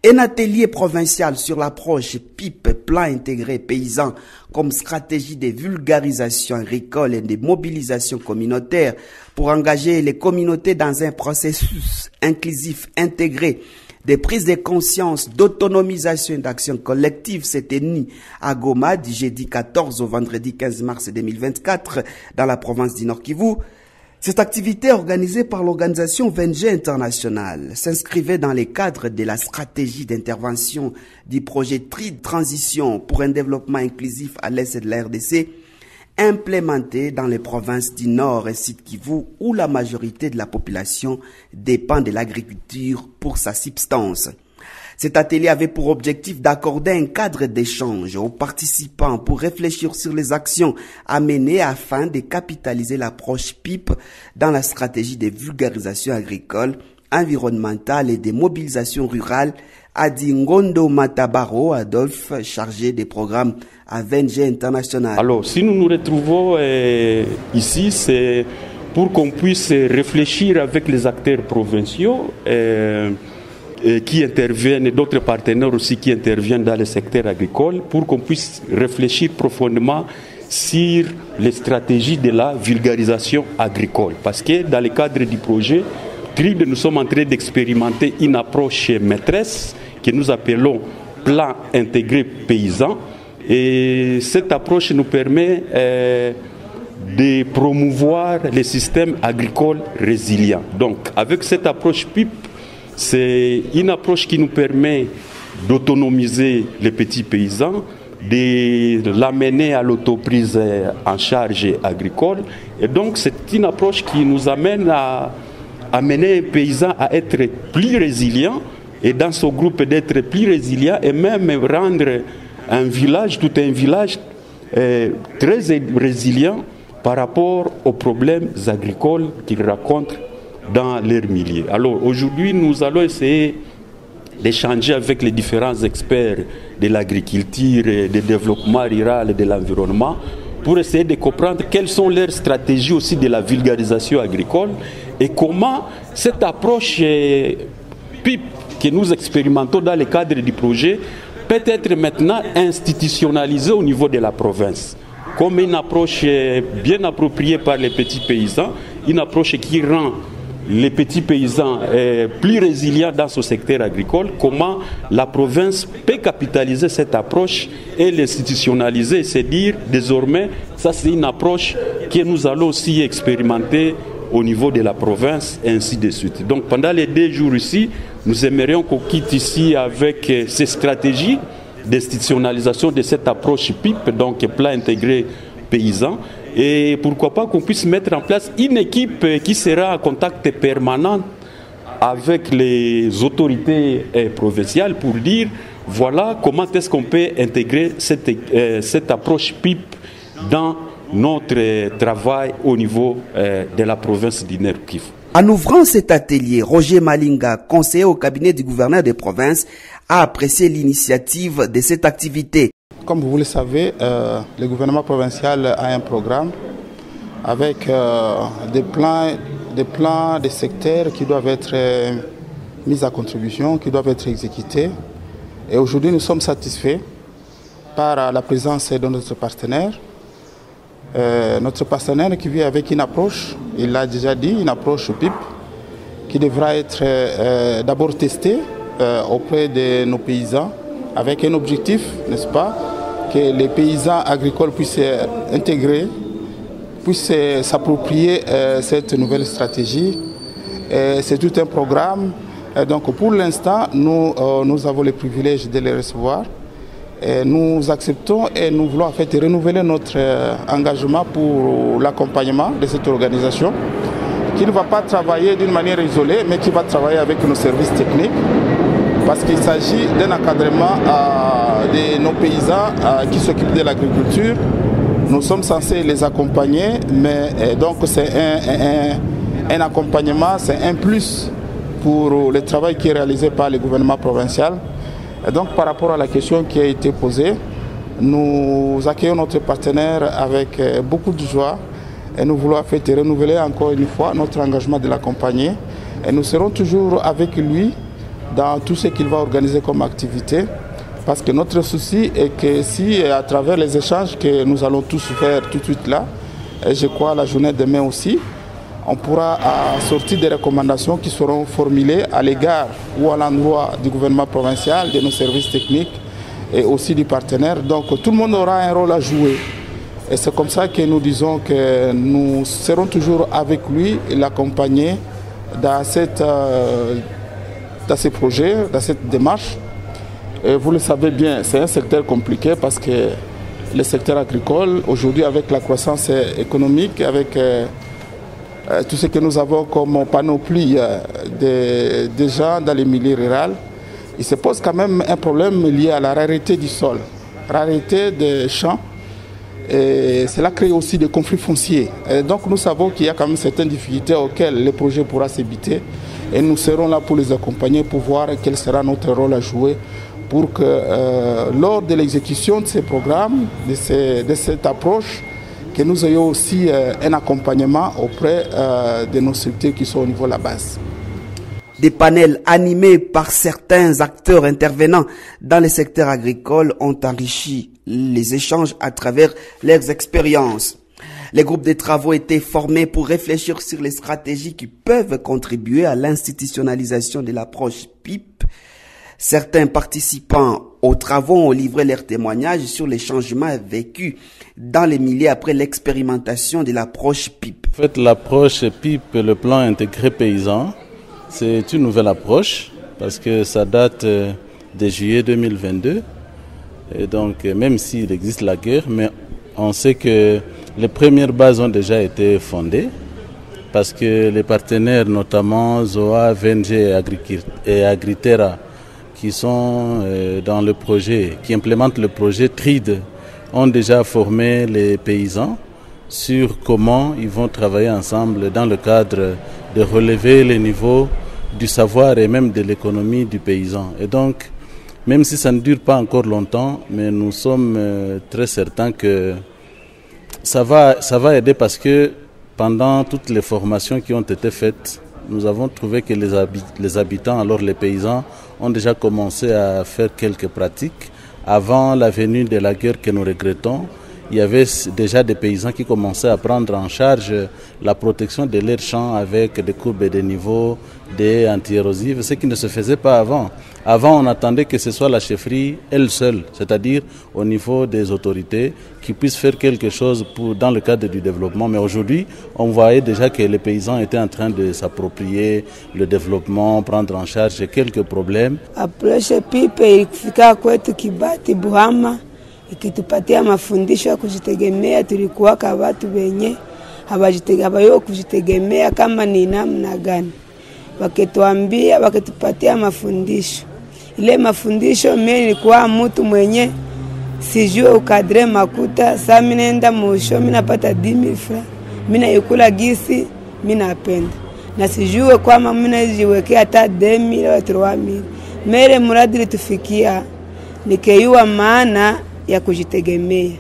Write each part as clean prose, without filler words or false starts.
Un atelier provincial sur l'approche PIP, plan intégré paysan, comme stratégie de vulgarisation agricole et de mobilisation communautaire pour engager les communautés dans un processus inclusif intégré des prises de conscience, d'autonomisation et d'action collective s'est tenu à Goma du jeudi 14 au vendredi 15 mars 2024 dans la province du Nord Kivu. Cette activité organisée par l'organisation VNG International s'inscrivait dans les cadres de la stratégie d'intervention du projet TRID Transition pour un développement inclusif à l'est de la RDC, implémenté dans les provinces du Nord et Sud Kivu où la majorité de la population dépend de l'agriculture pour sa subsistance. Cet atelier avait pour objectif d'accorder un cadre d'échange aux participants pour réfléchir sur les actions à mener afin de capitaliser l'approche PIP dans la stratégie de vulgarisation agricole, environnementale et de mobilisation rurale, a dit Ngondo Matabaro Adolphe, chargé des programmes à VNG International. Alors, si nous nous retrouvons ici, c'est pour qu'on puisse réfléchir avec les acteurs provinciaux qui interviennent et d'autres partenaires aussi qui interviennent dans le secteur agricole pour qu'on puisse réfléchir profondément sur les stratégies de la vulgarisation agricole. Parce que dans le cadre du projet TRID, nous sommes en train d'expérimenter une approche maîtresse que nous appelons plan intégré paysan. Et cette approche nous permet de promouvoir les systèmes agricoles résilients. Donc avec cette approche PIP, c'est une approche qui nous permet d'autonomiser les petits paysans, de l'amener à l'autoprise en charge agricole. Et donc c'est une approche qui nous amène à amener un paysan à être plus résilient et dans ce groupe d'être plus résilient et même rendre un village, tout un village très résilient par rapport aux problèmes agricoles qu'ils rencontrent dans leur milieu. Alors aujourd'hui, nous allons essayer d'échanger avec les différents experts de l'agriculture, du développement rural et de l'environnement pour essayer de comprendre quelles sont leurs stratégies aussi de la vulgarisation agricole et comment cette approche PIP que nous expérimentons dans le cadre du projet peut être maintenant institutionnalisée au niveau de la province comme une approche bien appropriée par les petits paysans, une approche qui rend les petits paysans plus résilients dans ce secteur agricole, comment la province peut capitaliser cette approche et l'institutionnaliser et se dire désormais, ça c'est une approche que nous allons aussi expérimenter au niveau de la province et ainsi de suite. Donc pendant les 2 jours ici, nous aimerions qu'on quitte ici avec ces stratégies d'institutionnalisation de cette approche PIP, donc plan intégré paysan. Et pourquoi pas qu'on puisse mettre en place une équipe qui sera en contact permanent avec les autorités provinciales pour dire voilà comment est-ce qu'on peut intégrer cette approche PIP dans notre travail au niveau de la province du Nord Kivu. En ouvrant cet atelier, Roger Malinga, conseiller au cabinet du gouverneur des provinces, a apprécié l'initiative de cette activité. Comme vous le savez, le gouvernement provincial a un programme avec des plans de secteurs qui doivent être mis à contribution, qui doivent être exécutés. Et aujourd'hui, nous sommes satisfaits par la présence de notre partenaire. Notre partenaire qui vient avec une approche, il l'a déjà dit, une approche PIP qui devra être d'abord testée auprès de nos paysans avec un objectif, n'est-ce pas, que les paysans agricoles puissent intégrer, puissent s'approprier cette nouvelle stratégie. C'est tout un programme. Donc pour l'instant, nous avons le privilège de les recevoir. Nous acceptons et nous voulons en fait renouveler notre engagement pour l'accompagnement de cette organisation qui ne va pas travailler d'une manière isolée mais qui va travailler avec nos services techniques parce qu'il s'agit d'un encadrement de nos paysans qui s'occupent de l'agriculture. Nous sommes censés les accompagner mais donc c'est un accompagnement, c'est un plus pour le travail qui est réalisé par le gouvernement provincial. Et donc par rapport à la question qui a été posée, nous accueillons notre partenaire avec beaucoup de joie et nous voulons en fait renouveler encore une fois notre engagement de l'accompagner. Et nous serons toujours avec lui dans tout ce qu'il va organiser comme activité. Parce que notre souci est que si, à travers les échanges que nous allons tous faire tout de suite là, et je crois la journée de demain aussi, on pourra sortir des recommandations qui seront formulées à l'égard ou à l'endroit du gouvernement provincial, de nos services techniques et aussi du partenaire. Donc tout le monde aura un rôle à jouer. Et c'est comme ça que nous disons que nous serons toujours avec lui et l'accompagner dans ces projets, dans cette démarche. Et vous le savez bien, c'est un secteur compliqué parce que le secteur agricole, aujourd'hui avec la croissance économique, avec tout ce que nous avons comme panoplie de gens dans les milieux ruraux, il se pose quand même un problème lié à la rareté du sol, rareté des champs. Et cela crée aussi des conflits fonciers. Et donc nous savons qu'il y a quand même certaines difficultés auxquelles le projet pourra s'éviter. Et nous serons là pour les accompagner, pour voir quel sera notre rôle à jouer pour que lors de l'exécution de ces programmes, de cette approche, que nous ayons aussi un accompagnement auprès de nos structures qui sont au niveau de la base. Des panels animés par certains acteurs intervenant dans le secteur agricole ont enrichi les échanges à travers leurs expériences. Les groupes de travaux étaient formés pour réfléchir sur les stratégies qui peuvent contribuer à l'institutionnalisation de l'approche PIP. Certains participants aux travaux ont livré leurs témoignages sur les changements vécus dans les milieux après l'expérimentation de l'approche PIP. En fait, l'approche PIP, le plan intégré paysan, c'est une nouvelle approche parce que ça date de juillet 2022. Et donc, même s'il existe la guerre, mais on sait que les premières bases ont déjà été fondées parce que les partenaires, notamment ZOA, VNG et Agriterra, qui sont dans le projet, qui implémentent le projet TRID, ont déjà formé les paysans sur comment ils vont travailler ensemble dans le cadre de relever les niveaux du savoir et même de l'économie du paysan. Et donc, même si ça ne dure pas encore longtemps, mais nous sommes très certains que ça va aider parce que pendant toutes les formations qui ont été faites, nous avons trouvé que les habitants, alors les paysans, ont déjà commencé à faire quelques pratiques. Avant la venue de la guerre que nous regrettons, il y avait déjà des paysans qui commençaient à prendre en charge la protection de leurs champs avec des courbes et des niveaux, des anti-érosives, ce qui ne se faisait pas avant. Avant, on attendait que ce soit la chefferie elle seule, c'est-à-dire au niveau des autorités, qui puissent faire quelque chose dans le cadre du développement. Mais aujourd'hui, on voyait déjà que les paysans étaient en train de s'approprier le développement, prendre en charge quelques problèmes. Approche PIP ilifika kwetu Kibati Buhama, ikitupatia mafundisho ya kujitegemea. Tulikuwa kwa watu wenye hawayo kujitegemea kama ni namna gani. Wakituambia, wakitupatia mafundisho. Ile mafundisho mimi nilikuwa mtu mwenye sijue ukadre makuta, saa mimi naenda mwisho mimi napata 10,000 francs. Mimi naikula gisi mimi napenda. Na sijue kwamba mimi najiwekea hata 2,000 au 3,000. Mere mradi tufikia nikeyua maana ya kujitegemea.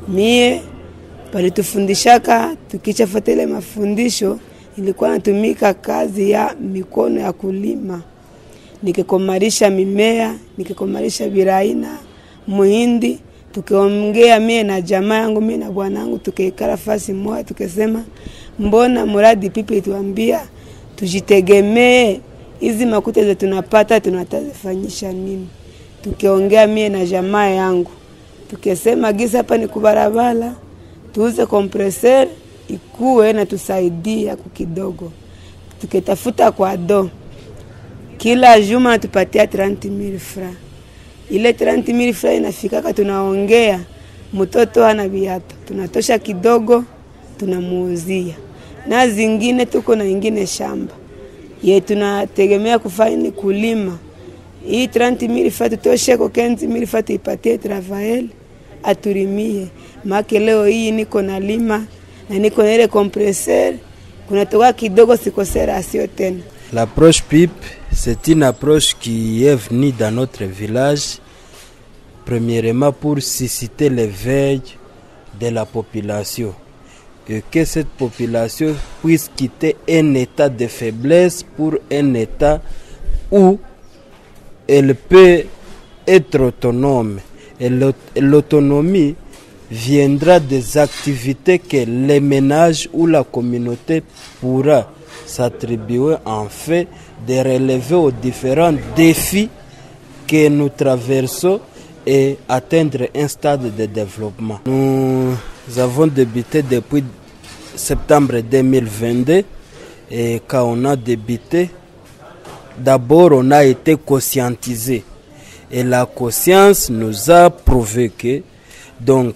Mie palitufundishaka tukichafuata ile mafundisho, ilikuwa natumika kazi ya mikono ya kulima. Nikikomarisha mimea, nikikomarisha biraina, muhindi, tukiongea mie na jamaa yangu, mie na bwanangu, tukiikala fasi moja, tukisema mbona mradi pipi tuambia tujitegemee, hizi makuta zetu tunapata tunatazifanyisha nini? Tukiongea mie na jamaa yangu, tukisema gisa hapa ni kubarabara, tuuze kompreser ikuwe na tusaidia kukidogo. Tukitafuta kwa do, kila juma natupatia 30,000 francs. Ile 30,000 francs inafikaka tunaongea, mtoto hana viatu, tunatosha kidogo, tunamuuzia. Na zingine tuko na ingine shamba ye tunategemea kufanya kulima. Hii 30,000 francs tutoshe kwa 15,000 francs tuipatie travail aturimie. Maki leo hii niko na lima na niko na ile compresseur, kunatoka kidogo sikosera asio tena. L'approche PIP, c'est une approche qui est venue dans notre village premièrement pour susciter l'éveil de la population et que cette population puisse quitter un état de faiblesse pour un état où elle peut être autonome. Et l'autonomie viendra des activités que les ménages ou la communauté pourra s'attribuer en fait de relever aux différents défis que nous traversons et atteindre un stade de développement. Nous avons débuté depuis septembre 2022 et quand on a débuté, d'abord on a été conscientisé et la conscience nous a prouvé que donc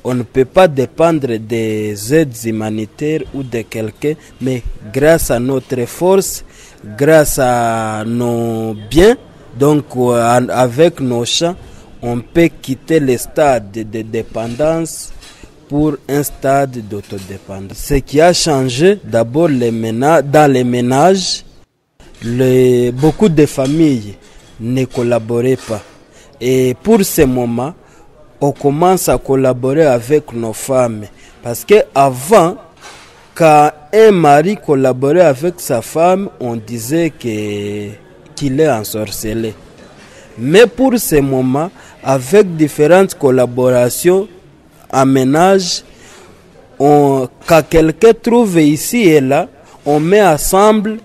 on ne peut pas dépendre des aides humanitaires ou de quelqu'un, mais grâce à notre force, grâce à nos biens, donc avec nos champs, on peut quitter le stade de dépendance pour un stade d'autodépendance. Ce qui a changé, d'abord dans les ménages, beaucoup de familles ne collaboraient pas. Et pour ce moment, on commence à collaborer avec nos femmes. Parce qu'avant, quand un mari collaborait avec sa femme, on disait qu'il est ensorcelé. Mais pour ce moment, avec différentes collaborations en ménage, quand quelqu'un trouve ici et là, on met ensemble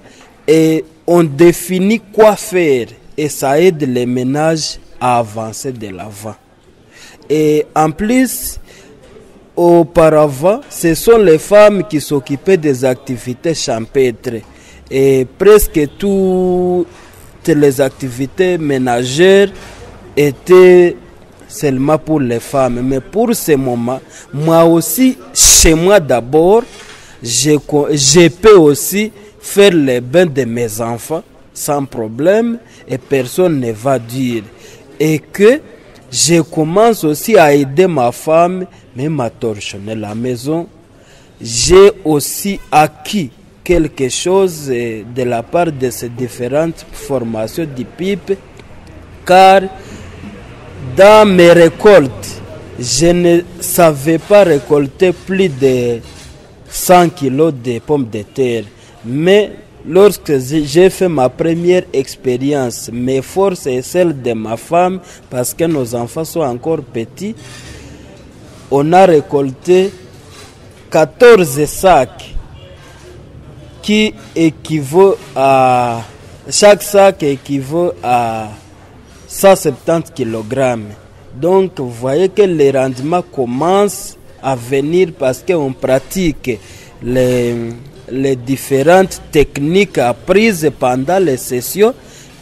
et on définit quoi faire. Et ça aide les ménages à avancer de l'avant. Et en plus, auparavant, ce sont les femmes qui s'occupaient des activités champêtres. Et presque toutes les activités ménagères étaient seulement pour les femmes. Mais pour ce moment, moi aussi, chez moi d'abord, je peux aussi faire les bains de mes enfants sans problème et personne ne va dire. Et que je commence aussi à aider ma femme, même à torchonner la maison. J'ai aussi acquis quelque chose de la part de ces différentes formations du PIP, car dans mes récoltes, je ne savais pas récolter plus de 100 kilos de pommes de terre. Mais lorsque j'ai fait ma première expérience, mes forces et celles de ma femme, parce que nos enfants sont encore petits, on a récolté 14 sacs qui équivaut à... Chaque sac équivaut à 170 kg. Donc vous voyez que les rendements commencent à venir parce qu'on pratique les différentes techniques apprises pendant les sessions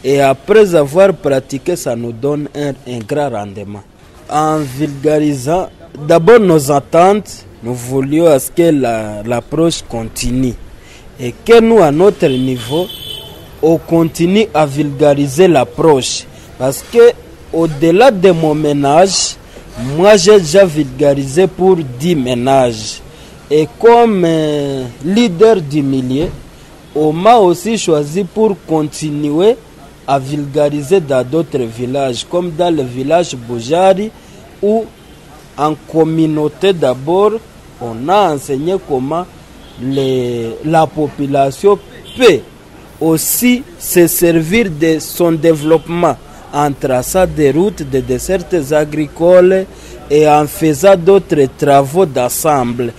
et après avoir pratiqué, ça nous donne un grand rendement. En vulgarisant, d'abord nos attentes, nous voulions à ce que l'approche continue et que nous, à notre niveau, on continue à vulgariser l'approche parce que au-delà de mon ménage, moi j'ai déjà vulgarisé pour 10 ménages. Et comme leader du milieu, on m'a aussi choisi pour continuer à vulgariser dans d'autres villages, comme dans le village Boujari, où en communauté d'abord, on a enseigné comment la population peut aussi se servir de son développement en traçant des routes, des dessertes agricoles et en faisant d'autres travaux d'ensemble,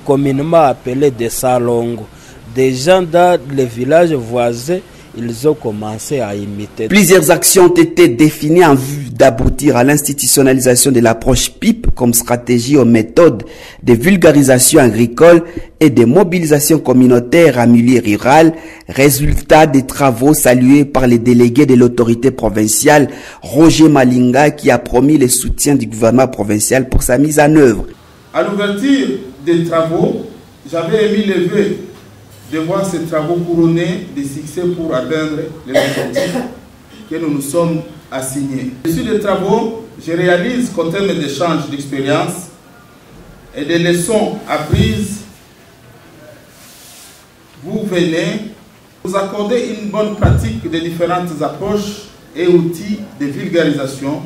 communément appelés des salongo. Des gens dans les villages voisins, ils ont commencé à imiter. Plusieurs actions ont été définies en vue d'aboutir à l'institutionnalisation de l'approche PIP comme stratégie aux méthodes de vulgarisation agricole et de mobilisation communautaire en milieu rural, résultat des travaux salués par les délégués de l'autorité provinciale, Roger Malinga, qui a promis le soutien du gouvernement provincial pour sa mise en œuvre. À l'ouverture des travaux, j'avais émis le vœu de voir ces travaux couronnés de succès pour atteindre les objectifs que nous nous sommes assignés. Issu des travaux, je réalise qu'en termes d'échange d'expérience et de leçons apprises, vous venez vous accorder une bonne pratique des différentes approches et outils de vulgarisation,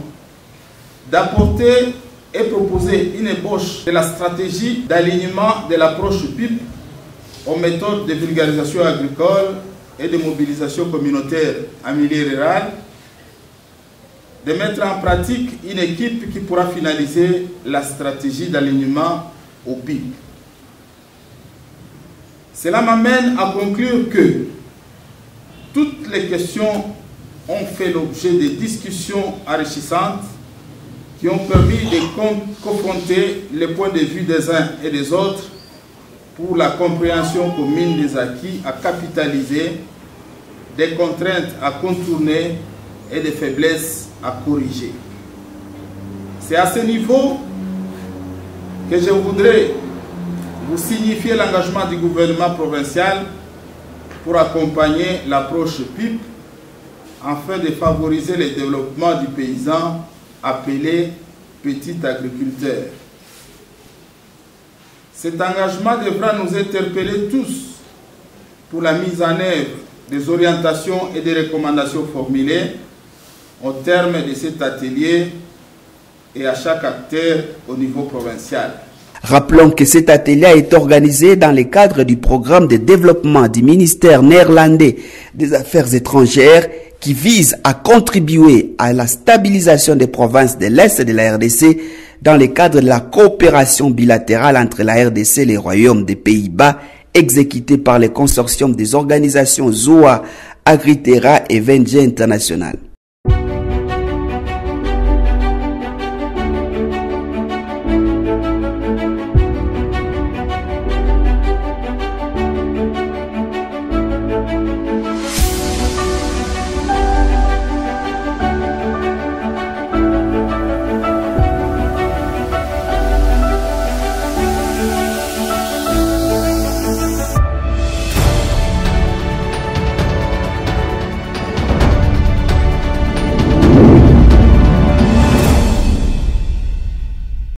d'apporter et proposer une ébauche de la stratégie d'alignement de l'approche PIP aux méthodes de vulgarisation agricole et de mobilisation communautaire en milieu rural, de mettre en pratique une équipe qui pourra finaliser la stratégie d'alignement au PIB. Cela m'amène à conclure que toutes les questions ont fait l'objet de discussions enrichissantes qui ont permis de confronter les points de vue des uns et des autres pour la compréhension commune des acquis à capitaliser, des contraintes à contourner et des faiblesses à corriger. C'est à ce niveau que je voudrais vous signifier l'engagement du gouvernement provincial pour accompagner l'approche PIP afin de favoriser le développement du paysan appelé petit agriculteur. Cet engagement devra nous interpeller tous pour la mise en œuvre des orientations et des recommandations formulées au terme de cet atelier et à chaque acteur au niveau provincial. Rappelons que cet atelier a été organisé dans le cadre du programme de développement du ministère néerlandais des Affaires étrangères qui vise à contribuer à la stabilisation des provinces de l'Est de la RDC dans le cadre de la coopération bilatérale entre la RDC et les royaumes des Pays-Bas exécutée par le consortium des organisations ZOA, Agritera et VNG International.